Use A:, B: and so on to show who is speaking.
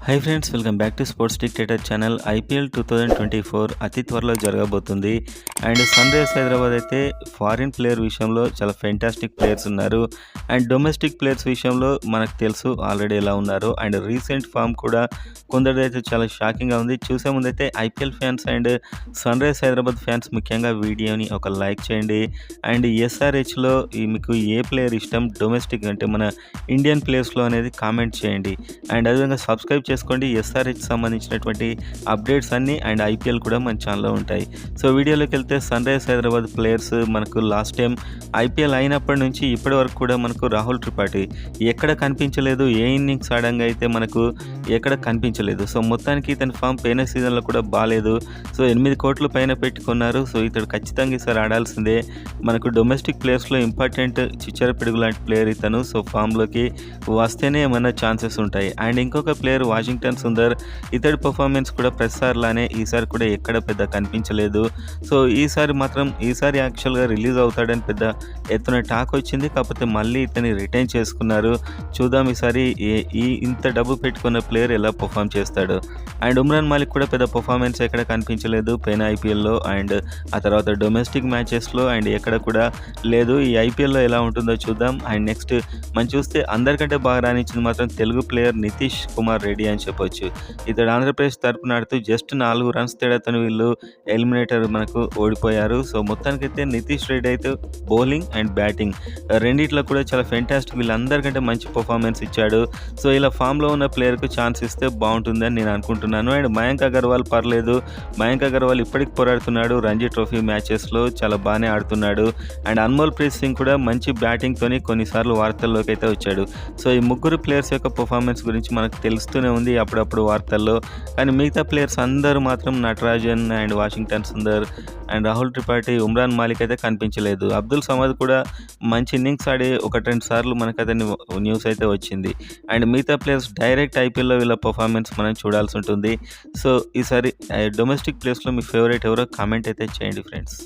A: Hi friends, welcome back to sports dictator channel. IPL 2024 అతి త్వరలో జరగబోతుంది. అండ్ సన్ రైజర్స్ హైదరాబాద్ అయితే ఫారిన్ ప్లేయర్ విషయంలో చాలా ఫెంటాస్టిక్ ప్లేయర్స్ ఉన్నారు. అండ్ డొమెస్టిక్ ప్లేయర్స్ విషయంలో మనకు తెలుసు ఆల్రెడీ ఎలా ఉన్నారు. అండ్ రీసెంట్ ఫామ్ కూడా కొందరిదైతే చాలా షాకింగ్గా ఉంది. చూసే ముందైతే IPL fans and Sunrisers Hyderabad fans ముఖ్యంగా వీడియోని ఒక లైక్ చేయండి. అండ్ ఎస్ఆర్హెచ్లో మీకు ఏ ప్లేయర్ ఇష్టం, డొమెస్టిక్ అంటే మన ఇండియన్ ప్లేయర్స్లో అనేది కామెంట్ చేయండి. అండ్ అదేవిధంగా సబ్స్క్రైబ్ చేసుకోండి. ఎస్ఆర్హెచ్ సంబంధించినటువంటి అప్డేట్స్ అన్నీ అండ్ ఐపీఎల్ కూడా మన ఛానల్లో ఉంటాయి. సో వీడియోలోకి వెళ్తే సన్ రైజర్స్ హైదరాబాద్ ప్లేయర్స్ మనకు లాస్ట్ టైం ఐపీఎల్ అయినప్పటి నుంచి ఇప్పటి వరకు కూడా మనకు రాహుల్ త్రిపాఠి ఎక్కడ కనిపించలేదు. ఏ ఇన్నింగ్స్ ఆడంగా అయితే మనకు ఎక్కడ కనిపించలేదు. సో మొత్తానికి ఇతని ఫామ్ పోయిన సీజన్లో కూడా బాగాలేదు. సో 8 కోట్ల పైన పెట్టుకున్నారు. సో ఇతడు ఖచ్చితంగా ఈసారి ఆడాల్సిందే. మనకు డొమెస్టిక్ ప్లేయర్స్లో ఇంపార్టెంట్ చిచ్చర పిడుగు లాంటి ప్లేయర్ ఇతను. సో ఫామ్లోకి వస్తేనే ఏమైనా ఛాన్సెస్ ఉంటాయి. అండ్ ఇంకొక ప్లేయర్ వాషింగ్టన్ సుందర్, ఇతడి పర్ఫార్మెన్స్ కూడా ప్రతిసారిలానే ఈసారి కూడా ఎక్కడ పెద్ద కనిపించలేదు. సో ఈసారి యాక్చువల్గా రిలీజ్ అవుతాడని పెద్ద ఎత్తున టాక్ వచ్చింది. కాకపోతే మళ్ళీ ఇతని రిటైన్ చేసుకున్నారు. చూద్దాం ఈసారి ఇంత డబ్బు పెట్టుకున్న ప్లేయర్ ఎలా పర్ఫామ్ చేస్తాడు. అండ్ ఉమ్రాన్ మాలిక్ కూడా పెద్ద పర్ఫార్మెన్స్ ఎక్కడ కనిపించలేదు పోయిన ఐపీఎల్లో. అండ్ ఆ తర్వాత డొమెస్టిక్ మ్యాచెస్లో అండ్ ఎక్కడ కూడా లేదు. ఈ ఐపీఎల్లో ఎలా ఉంటుందో చూద్దాం. అండ్ నెక్స్ట్ మనం చూస్తే అందరికంటే బాగా రాణించింది మాత్రం తెలుగు ప్లేయర్ నితీష్ కుమార్ రెడ్డి అని చెప్పొచ్చు. ఇతడు ఆంధ్రప్రదేశ్ తరపున ఆడుతూ జస్ట్ 4 రన్స్ తేడాతో వీళ్ళు ఎలిమినేటర్ మనకు ఓడిపోయారు. సో మొత్తానికైతే నితీష్ రెడ్డి అయితే బౌలింగ్ అండ్ బ్యాటింగ్ రెండిట్లో కూడా చాలా ఫెంటాస్టిక్, వీళ్ళందరికంటే మంచి పర్ఫార్మెన్స్ ఇచ్చాడు. సో ఇలా ఫామ్లో ఉన్న ప్లేయర్కు ఛాన్స్ ఇస్తే బాగుంటుందని నేను అనుకుంటున్నాను. అండ్ మయాంక్ అగర్వాల్ పర్లేదు. మయాంక్ అగర్వాల్ ఇప్పటికి పోరాడుతున్నాడు. రంజీ ట్రోఫీ మ్యాచెస్లో చాలా బాగానే ఆడుతున్నాడు. అండ్ అన్మోల్ ప్రీత్ సింగ్ కూడా మంచి బ్యాటింగ్తోని కొన్నిసార్లు వార్తల్లోకి అయితే వచ్చాడు. సో ఈ ముగ్గురు ప్లేయర్స్ యొక్క పర్ఫార్మెన్స్ గురించి మనకు తెలుస్తూనే ఉంది అప్పుడప్పుడు వార్తల్లో. కానీ మిగతా ప్లేయర్స్ అందరూ మాత్రం Natarajan and Washington Sundar and Rahul Tripathi, Umran Malik అయితే కనిపించలేదు. అబ్దుల్ సమద్ కూడా మంచి ఇన్నింగ్స్ ఆడి 1-2 సార్లు మనకు అతని న్యూస్ అయితే వచ్చింది. అండ్ మిగతా ప్లేయర్స్ డైరెక్ట్ ఐపీఎల్లో వీళ్ళ పర్ఫార్మెన్స్ మనం చూడాల్సి ఉంటుంది. సో ఈసారి డొమెస్టిక్ ప్లేయర్స్లో మీ ఫేవరెట్ ఎవరో కామెంట్ అయితే చేయండి ఫ్రెండ్స్.